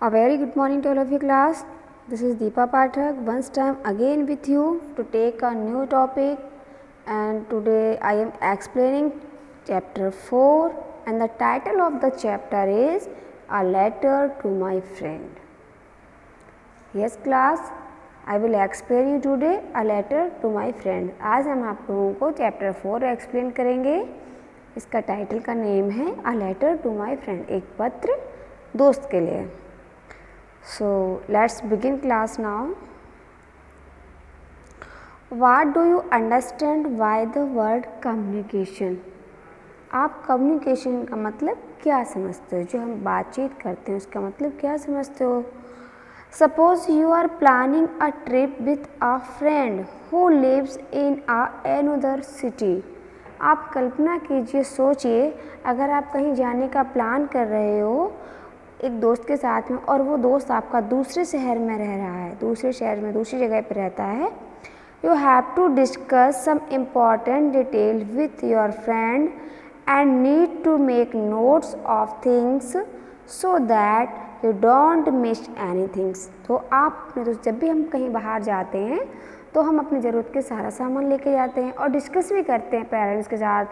A very good morning to all of you class. This is Deepa Pathak once time again with you to take a new topic, and today I am explaining chapter 4 and the title of the chapter is A Letter to My Friend. Yes class, I will explain you today a letter to my friend. आज हम आप लोगों को chapter 4 explain करेंगे. इसका title का name है A Letter to My Friend, एक पत्र दोस्त के लिए. So let's begin class now. What do you understand by the word communication? आप कम्युनिकेशन का मतलब क्या समझते हो? जो हम बातचीत करते हैं उसका मतलब क्या समझते हो? Suppose you are planning a trip with a friend who lives in another city. आप कल्पना कीजिए, सोचिए, अगर आप कहीं जाने का प्लान कर रहे हो एक दोस्त के साथ में और वो दोस्त आपका दूसरे शहर में रह रहा है, दूसरे शहर में दूसरी जगह पर रहता है. You have to discuss some important detail with your friend and need to make notes of things so that you don't miss any things. तो आप अपने दोस्त, जब भी हम कहीं बाहर जाते हैं तो हम अपनी ज़रूरत के सारा सामान लेके जाते हैं और डिस्कस भी करते हैं पेरेंट्स के साथ,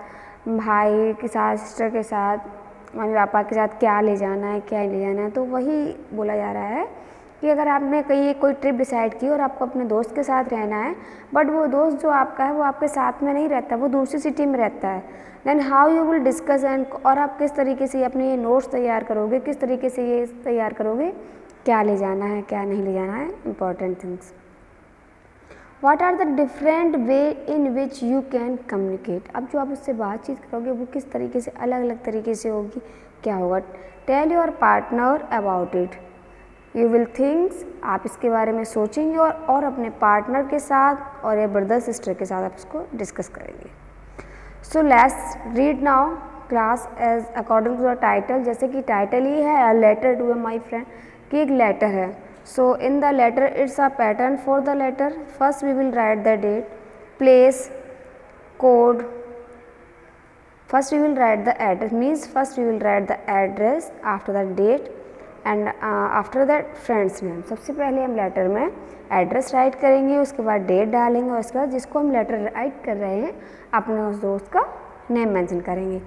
भाई के साथ, सिस्टर के साथ, मम्मी पापा के साथ क्या ले जाना है क्या ले जाना है. तो वही बोला जा रहा है कि अगर आपने कहीं कोई ट्रिप डिसाइड की और आपको अपने दोस्त के साथ रहना है, बट वो दोस्त जो आपका है वो आपके साथ में नहीं रहता, वो दूसरी सिटी में रहता है, then how you will discuss and, और आप किस तरीके से अपने ये नोट्स तैयार करोगे, किस तरीके से ये तैयार करोगे क्या ले जाना है क्या नहीं ले जाना है, important things. What are the different way in which you can communicate? अब जो आप उससे बातचीत करोगे वो किस तरीके से, अलग अलग तरीके से होगी, क्या होगा. Tell your partner about it. You will think, आप इसके बारे में सोचेंगे और अपने पार्टनर के साथ और या ब्रदर सिस्टर के साथ आप इसको डिस्कस करेंगे. So let's read now class as according to the title. जैसे कि टाइटल ही है A Letter to My Friend, कि एक लेटर है. So in the letter it's a pattern for the letter. First we will write the date, place, code. First we will write the address, means first we will write the address, after the date and after that friend's name. सबसे पहले हम letter में address right करेंगे, उसके बाद date डालेंगे और उसके बाद जिसको हम लेटर राइट कर रहे हैं अपने उस दोस्त का नेम मेंशन करेंगे.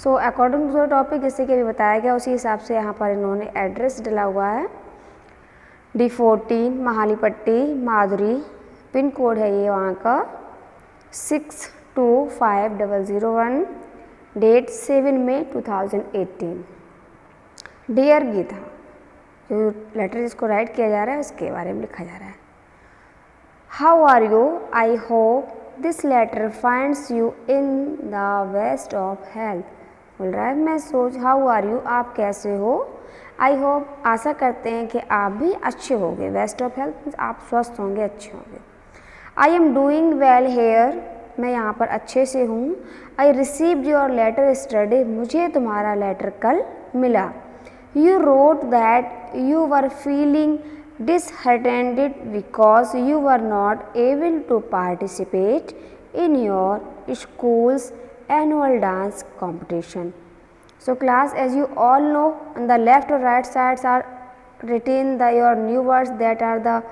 So according to the topic, जैसे कि अभी बताया गया उसी हिसाब से यहाँ पर इन्होंने एड्रेस डाला हुआ है. D14 महालीपट्टी माधुरी, पिन कोड है ये वहाँ का 625001, डेट 7 मई 2018. डियर गीता, जो लेटर जिसको राइट किया जा रहा है उसके बारे में लिखा जा रहा है. How are you, I hope this letter finds you in the best of health. बोल रहा है मैं सोच, हाउ आर यू, आप कैसे हो, आई होप, आशा करते हैं कि आप भी अच्छे होंगे, बेस्ट ऑफ हेल्थ आप स्वस्थ होंगे, अच्छे होंगे. I am doing well here, मैं यहाँ पर अच्छे से हूँ. I received your letter study, मुझे तुम्हारा लेटर कल मिला. You wrote that you were feeling disheartened because you were not able to participate in your school's annual dance competition. So class, as you all know, on the left or right sides are written your new words, that are the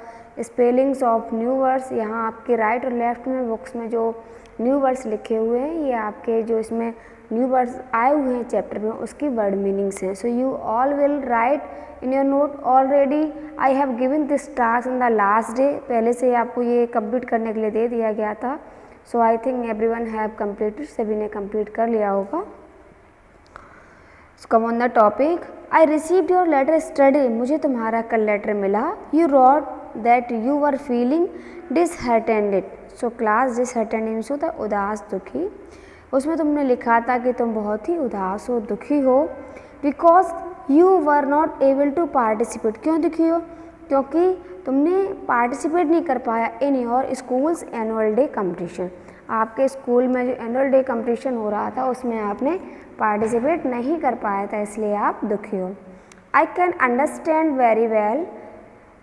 spellings of new words. यहाँ आपके right और left में books में जो new words लिखे हुए हैं ये आपके जो इसमें न्यू वर्ड्स आए हुए हैं चैप्टर में उसकी वर्ड मीनिंग्स हैं. So you all will write in your note. Already I have given this task in the last day, पहले से आपको ये कंप्लीट करने के लिए दे दिया गया था. So I think everyone have completed, सभी ने कंप्लीट कर लिया होगा. Come on the topic, I received your letter study, मुझे तुम्हारा कल लेटर मिला. You wrote that you were feeling disheartened. So class, disheartened means होता है उदास, दुखी. उसमें तुमने लिखा था कि तुम बहुत ही उदास हो, दुखी हो. Because you were not able to participate, क्यों दुखी हो, क्योंकि तुमने पार्टिसिपेट नहीं कर पाया in your schools annual day competition. आपके स्कूल में जो एनुअल डे कंपटीशन हो रहा था उसमें आपने पार्टिसिपेट नहीं कर पाया था, इसलिए आप दुखी हो. I can understand very well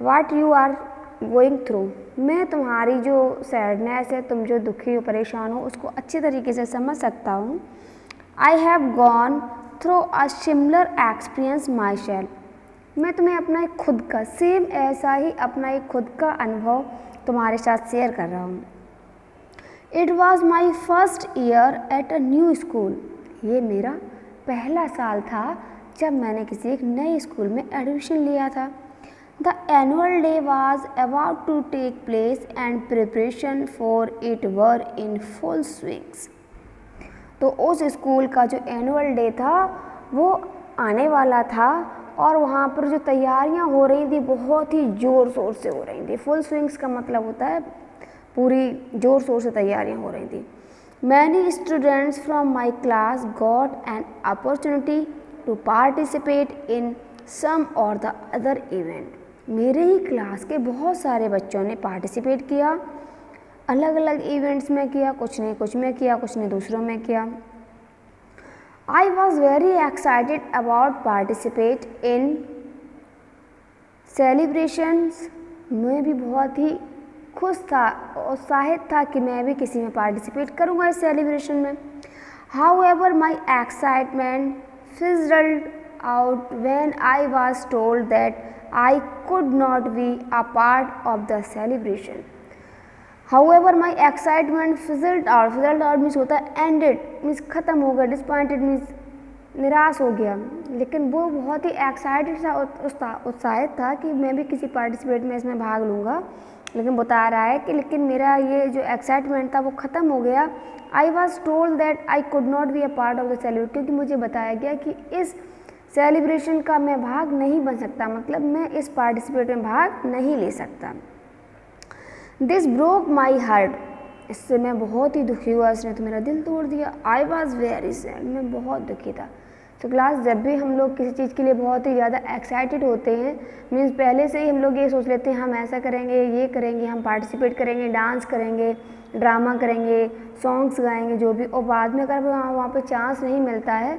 what you are going through, मैं तुम्हारी जो सैडनेस है, तुम जो दुखी हो, परेशान हो, उसको अच्छी तरीके से समझ सकता हूँ. I have gone through a similar experience my self, मैं तुम्हें अपना एक खुद का सेम ऐसा ही अपना एक खुद का अनुभव तुम्हारे साथ शेयर कर रहा हूँ। It was my first year at a new school. ये मेरा पहला साल था जब मैंने किसी एक नए स्कूल में एडमिशन लिया था। The annual day was about to take place and preparation for it were in full swings. तो उस स्कूल का जो एनुअल डे था वो आने वाला था और वहाँ पर जो तैयारियाँ हो रही थी बहुत ही ज़ोर शोर से हो रही थी। फुल स्विंग्स का मतलब होता है पूरी ज़ोर शोर से तैयारियाँ हो रही थी। Many students from my class got an opportunity to participate in some or the other event. मेरे ही क्लास के बहुत सारे बच्चों ने पार्टिसिपेट किया, अलग अलग इवेंट्स में किया, कुछ ने कुछ में किया, कुछ ने दूसरों में किया। I was very excited about participate in celebrations. मैं भी बहुत ही खुश था, उत्साहित था कि मैं भी किसी में पार्टिसिपेट करूँगा इस सेलिब्रेशन में। However my excitement fizzled out when I was told that I could not be a part of the celebration. However, my excitement fizzled out. Fizzled out means होता है ended, means ख़त्म हो गया. Disappointed means निराश हो गया। लेकिन वो बहुत ही एक्साइटेड था, उत्साहित था कि मैं भी किसी पार्टिसिपेट में इसमें भाग लूँगा। लेकिन बता रहा है कि लेकिन मेरा ये जो एक्साइटमेंट था वो ख़त्म हो गया। I was told that I could not be a part of the celebration, क्योंकि मुझे बताया गया कि इस सेलिब्रेशन का मैं भाग नहीं बन सकता, मतलब मैं इस पार्टिसिपेट में भाग नहीं ले सकता। This broke my heart. इससे मैं बहुत ही दुखी हुआ, इसने तो मेरा दिल तोड़ दिया। I was very sad. मैं बहुत दुखी था। तो क्लास जब भी हम लोग किसी चीज़ के लिए बहुत ही ज़्यादा एक्साइटेड होते हैं, मीन्स पहले से ही हम लोग ये सोच लेते हैं हम ऐसा करेंगे, ये करेंगे, हम पार्टिसिपेट करेंगे, डांस करेंगे, ड्रामा करेंगे, सॉन्ग्स गाएंगे, जो भी, और बाद में अगर वहाँ पे चांस नहीं मिलता है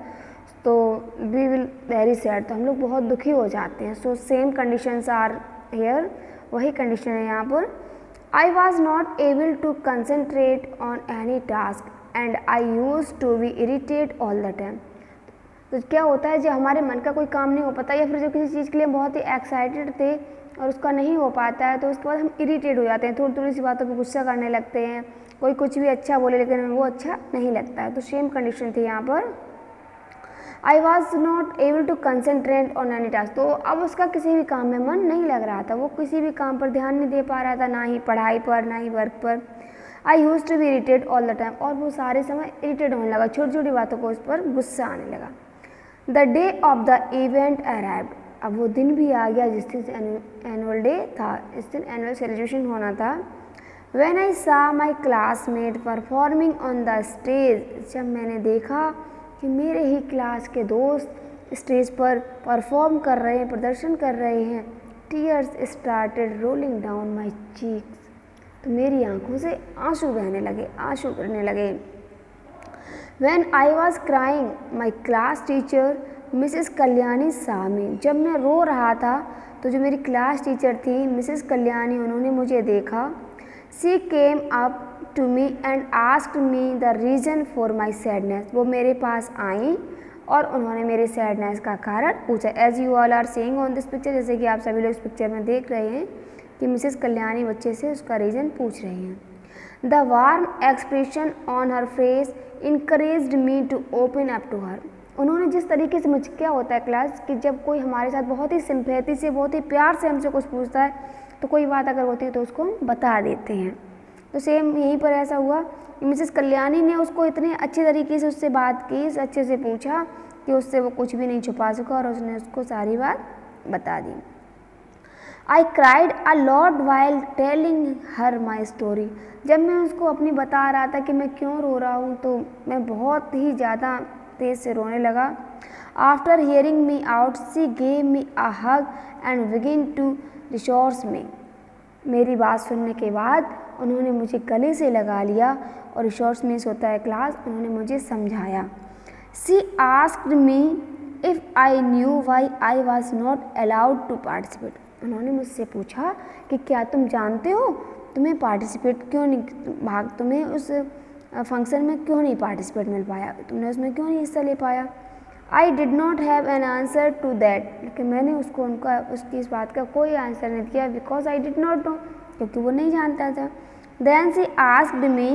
तो वी विल वेरी सैड, तो हम लोग बहुत दुखी हो जाते हैं। So same conditions are here, वही कंडीशन है यहाँ पर। I was not able to concentrate on any task and I use to be irritate all the time. तो क्या होता है, जब हमारे मन का कोई काम नहीं हो पाता या फिर जो किसी चीज़ के लिए बहुत ही एक्साइटेड थे और उसका नहीं हो पाता है, तो उसके बाद हम इरिटेट हो जाते हैं, थोड़ी थोड़ी सी बातों पर गुस्सा करने लगते हैं। कोई कुछ भी अच्छा बोले लेकिन वो अच्छा नहीं लगता है। तो सेम कंडीशन थी यहाँ पर। I was not able to concentrate on any task. तो अब उसका किसी भी काम में मन नहीं लग रहा था, वो किसी भी काम पर ध्यान नहीं दे पा रहा था, ना ही पढ़ाई पर, ना ही वर्क पर। I use to be irritate all the time, और वो सारे समय इरिटेट होने लगा, छोटी छोटी बातों को उस पर गुस्सा आने लगा। The day of the event arrived. अब वो दिन भी आ गया जिस दिन एनुअल डे था, इस दिन एनुअल सेलिब्रेशन होना था। व्हेन आई सा माई classmate performing on the stage. जब मैंने देखा कि मेरे ही क्लास के दोस्त स्टेज पर परफॉर्म कर रहे हैं, प्रदर्शन कर रहे हैं, tears started rolling down my cheeks. तो मेरी आंखों से आंसू बहने लगे, आंसू गिरने लगे। When I was crying, my class teacher Mrs Kalyani saw me। जब मैं रो रहा था तो जो मेरी क्लास टीचर थी मिसेस कल्याणी, उन्होंने मुझे देखा। She came up to me and asked me the reason for my sadness। वो मेरे पास आई और उन्होंने मेरे सैडनेस का कारण पूछा। As you all are seeing on this picture, जैसे कि आप सभी लोग इस पिक्चर में देख रहे हैं कि मिसेस कल्याणी बच्चे से उसका रीज़न पूछ रही हैं। The warm expression on her face encouraged me to open up to her. उन्होंने जिस तरीके से, मुझे क्या होता है क्लास कि जब कोई हमारे साथ बहुत ही सिंपैथी से, बहुत ही प्यार से हमसे कुछ पूछता है तो कोई बात अगर होती है तो उसको हम बता देते हैं। तो सेम यहीं पर ऐसा हुआ कि मिसेस कल्याणी ने उसको इतने अच्छे तरीके से उससे बात की, अच्छे से पूछा कि उससे वो कुछ भी नहीं छुपा सका और उसने उसको सारी बात बता दी। I cried a lot while telling her my story. जब मैं उसको अपनी बता रहा था कि मैं क्यों रो रहा हूँ तो मैं बहुत ही ज़्यादा तेज़ से रोने लगा। After hearing me out she gave me a hug and begin to reassure me. मेरी बात सुनने के बाद उन्होंने मुझे गले से लगा लिया और रिशोर्स मीन्स होता है क्लास, उन्होंने मुझे समझाया। She asked me if I knew why I was not allowed to participate. उन्होंने मुझसे पूछा कि क्या तुम जानते हो तुम्हें पार्टिसिपेट क्यों नहीं, तुम्हें उस फंक्शन में क्यों नहीं पार्टिसिपेट मिल पाया, तुमने उसमें क्यों नहीं हिस्सा ले पाया। I did not have an answer to that, लेकिन मैंने उसकी इस बात का कोई आंसर नहीं दिया, because I did not know, क्योंकि वो नहीं जानता था। देन शी आस्क्ड मी,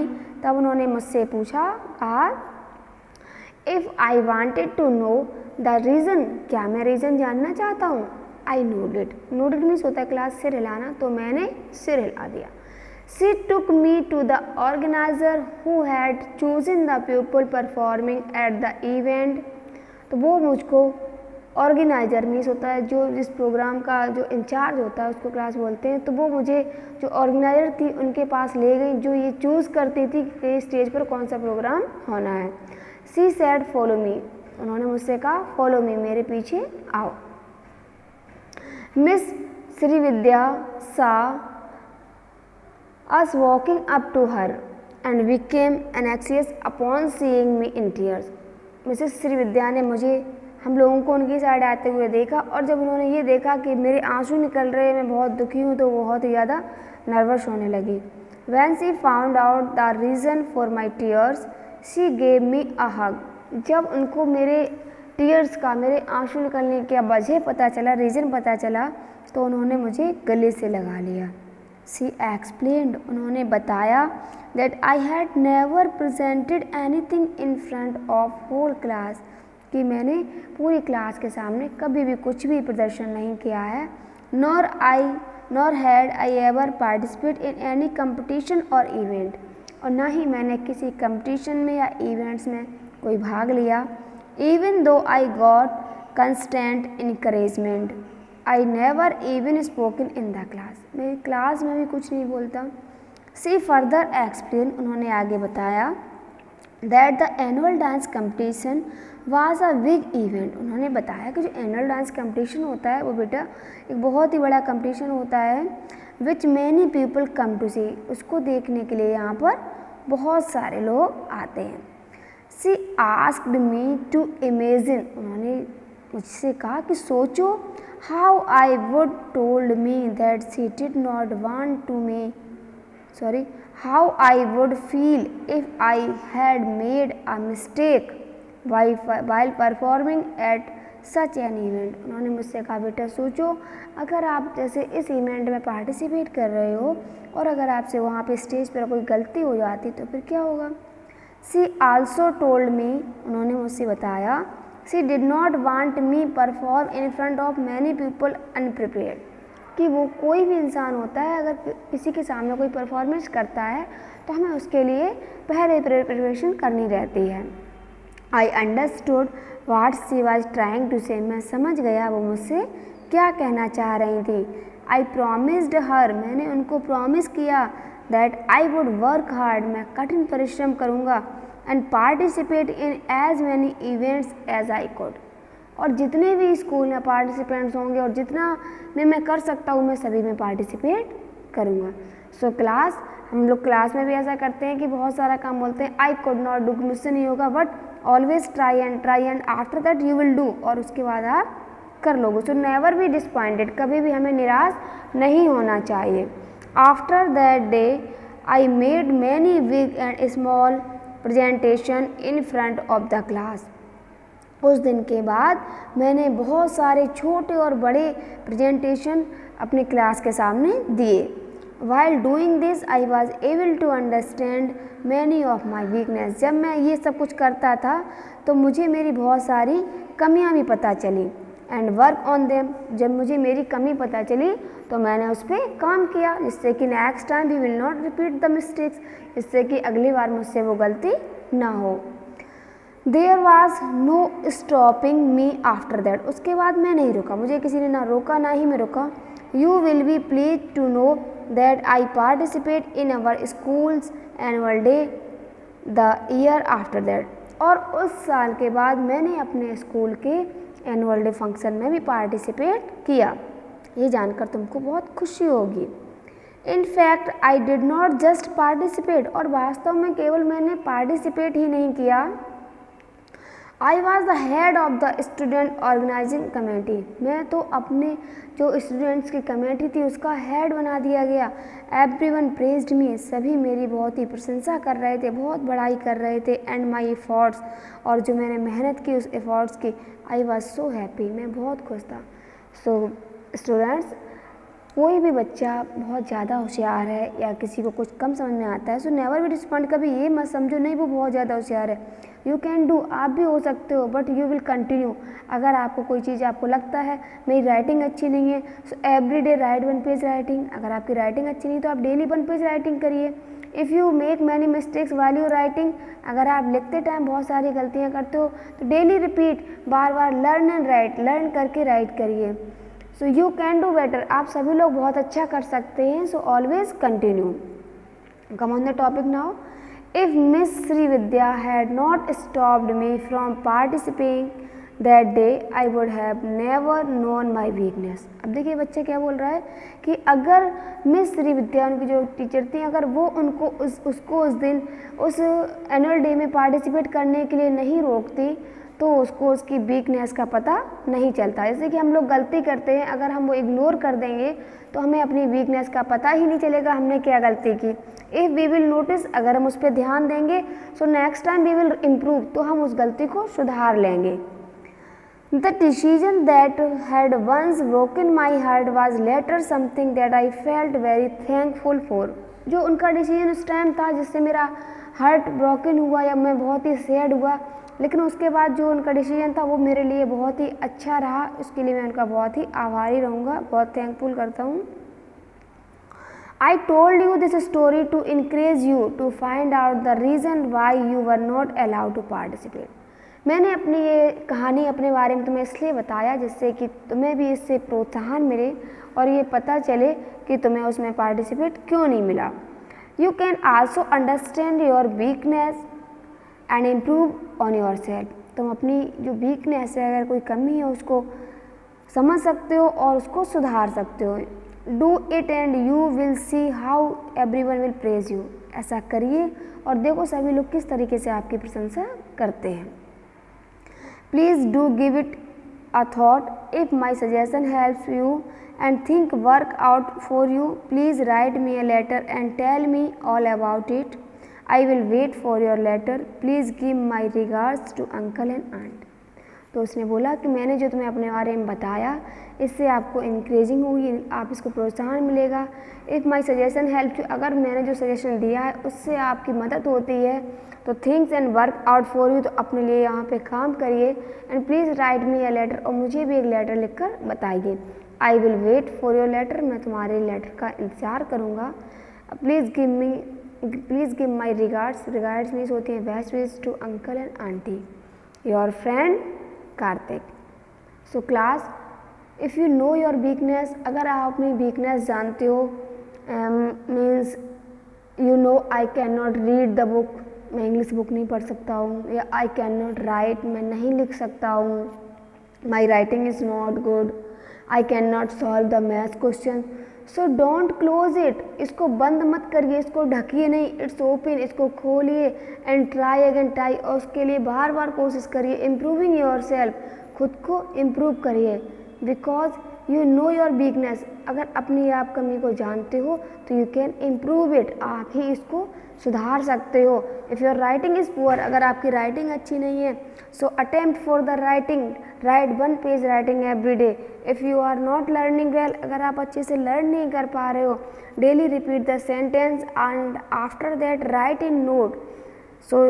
तब उन्होंने मुझसे पूछा, कहा, if I wanted to know the reason, क्या मैं रीज़न जानना चाहता हूँ। आई नोडेड, नोडेड मीन्स होता है क्लास सिर हिलाना, तो मैंने सिर हिला दिया। She took me to the organizer who had chosen the pupil performing at the event, तो वो मुझको ऑर्गेनाइजर मीन्स होता है जो जिस प्रोग्राम का जो इंचार्ज होता है उसको क्लास बोलते हैं, तो वो मुझे जो ऑर्गेनाइजर थी उनके पास ले गई जो ये चूज़ करती थी कि स्टेज पर कौन सा प्रोग्राम होना है। She said follow me, उन्होंने मुझसे कहा फॉलो मी, मेरे पीछे आओ। मिस श्रीविद्या सा us walking up to her and became anxious upon seeing me in tears। Mrs Srividya ने हम लोगों को उनकी साइड आते हुए देखा, और जब उन्होंने ये देखा कि मेरे आंसू निकल रहे हैं, मैं बहुत दुखी हूँ, तो वो बहुत ही ज़्यादा नर्वस होने लगी। When she found out the reason for my tears, she gave me a hug। जब उनको मेरे टीयर्स का, मेरे आंसू निकलने की वजह पता चला, रीज़न पता चला, तो उन्होंने मुझे गले से लगा लिया। She explained, उन्होंने बताया, that I had never presented anything in front of whole class, कि मैंने पूरी क्लास के सामने कभी भी कुछ भी प्रदर्शन नहीं किया है। nor had I ever participated in any competition or event, और ना ही मैंने किसी कंपटीशन में या इवेंट्स में कोई भाग लिया। even though I got constant encouragement, I never even spoken in the class, मैं क्लास में भी कुछ नहीं बोलता। She further explained, उन्होंने आगे बताया, that the annual dance competition was a big event, उन्होंने बताया कि जो एनुअल डांस कंपटीशन होता है वो बेटा एक बहुत ही बड़ा कंपटीशन होता है, which many people come to see, उसको देखने के लिए यहाँ पर बहुत सारे लोग आते हैं। She asked me to imagine, उन्होंने मुझसे कहा कि सोचो, how I would told me that she did not want to me, how I would feel if I had made a mistake while performing at such an event। उन्होंने मुझसे कहा, बेटा सोचो, अगर आप जैसे इस इवेंट में पार्टिसिपेट कर रहे हो और अगर आपसे वहाँ पे स्टेज पर कोई गलती हो जाती तो फिर क्या होगा। She also told me, उन्होंने मुझसे बताया, she did not want me perform in front of many people unprepared, कि वो कोई भी इंसान होता है अगर किसी के सामने कोई परफॉर्मेंस करता है तो हमें उसके लिए पहले प्रिपरेशन करनी रहती है। I understood what she was trying to say, मैं समझ गया वो मुझसे क्या कहना चाह रही थी। I promised her, मैंने उनको प्रॉमिस किया, that I would work hard, मैं कठिन परिश्रम करूँगा, and participate in as many events as I could, और जितने भी स्कूल में पार्टिसिपेंट्स होंगे और जितना मैं कर सकता हूँ मैं सभी में पार्टिसिपेट करूँगा। सो क्लास, हम लोग क्लास में भी ऐसा करते हैं कि बहुत सारा काम बोलते हैं, आई कुड नॉट डू, मुझसे नहीं होगा, but always try and after that you will do, और उसके बाद आप कर लोगे। सो नेवर बी डिसपॉइंटेड, कभी भी हमें निराश नहीं होना चाहिए। After that day I made many big and small presentation in front of the class, उस दिन के बाद मैंने बहुत सारे छोटे और बड़े प्रेजेंटेशन अपने क्लास के सामने दिए। While doing this I was able to understand many of my weakness, जब मैं ये सब कुछ करता था तो मुझे मेरी बहुत सारी कमियां भी पता चली। एंड वर्क ऑन देम, जब मुझे मेरी कमी पता चली तो मैंने उस पर काम किया, जिससे कि next time we will not repeat the mistakes, जिससे कि अगली बार मुझसे वो गलती ना हो। There was no stopping me after that, उसके बाद मैं नहीं रुका, मुझे किसी ने ना रोका ना ही मैं रुका। You will be pleased to know that I participate in our schools annual day the year after that, और उस साल के बाद मैंने अपने स्कूल के एनुअल डे फंक्शन में भी पार्टिसिपेट किया। ये जानकर तुमको बहुत खुशी होगी। In fact I did not just participate, और वास्तव में केवल मैंने पार्टिसिपेट ही नहीं किया, I was the head of the student organising committee, मैं तो अपने जो स्टूडेंट्स की कमेटी थी उसका हेड बना दिया गया। एवरीवन प्रेज्ड मी, सभी मेरी बहुत ही प्रशंसा कर रहे थे, बहुत बड़ाई कर रहे थे। एंड माई एफर्ट्स, और जो मैंने मेहनत की उस एफर्ट्स की। आई वॉज सो हैप्पी, मैं बहुत खुश था। सो स्टूडेंट्स, कोई भी बच्चा बहुत ज़्यादा होशियार है या किसी को कुछ कम समझ में आता है, सो नेवर बी डिसअपॉइंट, कभी ये मत समझो नहीं वो बहुत ज़्यादा होशियार है। यू कैन डू, आप भी हो सकते हो, बट यू विल कंटिन्यू। अगर आपको कोई चीज़ आपको लगता है मेरी राइटिंग अच्छी नहीं है, so every day right 1 page writing. अगर आपकी राइटिंग अच्छी नहीं तो आप डेली 1 पेज राइटिंग करिए। If you make many mistakes while you writing, अगर आप लिखते टाइम बहुत सारी गलतियाँ करते हो तो daily repeat, bar bar learn and right, learn करके राइट करिए। So you can do better, आप सभी लोग बहुत अच्छा कर सकते हैं। So always continue. Come on the topic now. If miss Srividya had not stopped me from participating that day I would have never known my weakness. अब देखिए बच्चा क्या बोल रहा है कि अगर मिस श्रीविद्या, उनकी जो टीचर थी, अगर वो उसको उस दिन उस एनुअल डे में पार्टिसिपेट करने के लिए नहीं रोकती तो उसको उसकी वीकनेस का पता नहीं चलता। जैसे कि हम लोग गलती करते हैं, अगर हम वो इग्नोर कर देंगे तो हमें अपनी वीकनेस का पता ही नहीं चलेगा हमने क्या गलती की। इफ़ वी विल नोटिस, अगर हम उस पर ध्यान देंगे, so next time we will improve, तो हम उस गलती को सुधार लेंगे। The decision that had once broken my heart was later something that I felt very thankful for. जो उनका डिसीजन उस टाइम था जिससे मेरा हार्ट ब्रोकन हुआ या मैं बहुत ही सैड हुआ, लेकिन उसके बाद जो उनका डिसीजन था वो मेरे लिए बहुत ही अच्छा रहा। उसके लिए मैं उनका बहुत ही आभारी रहूँगा, बहुत थैंकफुल करता हूँ। I told you this story to encourage you to find out the reason why you were not allowed to participate. मैंने अपनी ये कहानी अपने बारे में तुम्हें इसलिए बताया जिससे कि तुम्हें भी इससे प्रोत्साहन मिले और ये पता चले कि तुम्हें उसमें पार्टिसिपेट क्यों नहीं मिला। You can also understand your weakness and improve on your self. तुम अपनी जो वीकनेस है, अगर कोई कमी है, उसको समझ सकते हो और उसको सुधार सकते हो। Do it and you will see how everyone will praise you. ऐसा करिए और देखो सभी लोग किस तरीके से आपकी प्रशंसा करते हैं। Please do give it a thought. If my suggestion helps you and think work out for you, please write me a letter and tell me all about it. I will wait for your letter. Please give my regards to uncle and aunt. तो उसने बोला कि मैंने जो तुम्हें अपने बारे में बताया इससे आपको इंक्रेजिंग होगी, आप इसको प्रोत्साहन मिलेगा। If my suggestion help you, अगर मैंने जो सजेशन दिया है उससे आपकी मदद होती है तो things and work out for you, तो अपने लिए यहाँ पे काम करिए। And please write me a letter, और मुझे भी एक लेटर लिखकर बताइए। I will wait for your letter, मैं तुम्हारे लेटर का इंतज़ार करूँगा। Please give my regards, regards means होती हैं best wish to uncle and aunty, your friend Kartik. So class, if you know your weakness, अगर आप अपनी वीकनेस जानते हो, means you know I can not read the book, मैं English book नहीं पढ़ सकता हूँ, या आई कैन नॉट राइट, मैं नहीं लिख सकता हूँ, my writing is not good, I can not solve the math question. So don't close it, इसको बंद मत करिए, इसको ढकिए नहीं, इट्स ओपन, इसको खोलिए एंड ट्राई अगेन ट्राई, और उसके लिए बार बार कोशिश करिए। इम्प्रूविंग योर सेल्फ, खुद को इम्प्रूव करिए। Because you know your weakness, अगर अपनी आप कमी को जानते हो तो यू कैन इम्प्रूव इट, आप ही इसको सुधार सकते हो। If your writing is poor, अगर आपकी राइटिंग अच्छी नहीं है, so attempt for the writing, write 1 page writing every day. If you are not learning well, अगर आप अच्छे से लर्न नहीं कर पा रहे हो, daily repeat the sentence and after that right in note, so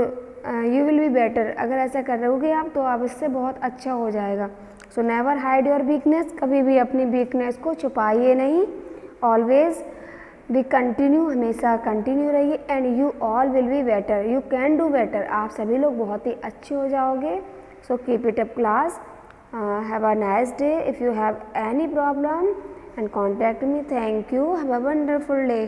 you will be better. अगर ऐसा कर रहोगे आप तो आप इससे बहुत अच्छा हो जाएगा। So never hide your weakness, कभी भी अपनी वीकनेस को छुपाइए नहीं। ऑलवेज बी कंटिन्यू, हमेशा कंटिन्यू रहिए। And you all will be better, you can do better, आप सभी लोग बहुत ही अच्छे हो जाओगे। So keep it up class, have a nice day. If you have any problem and contact me. Thank you, have a wonderful day.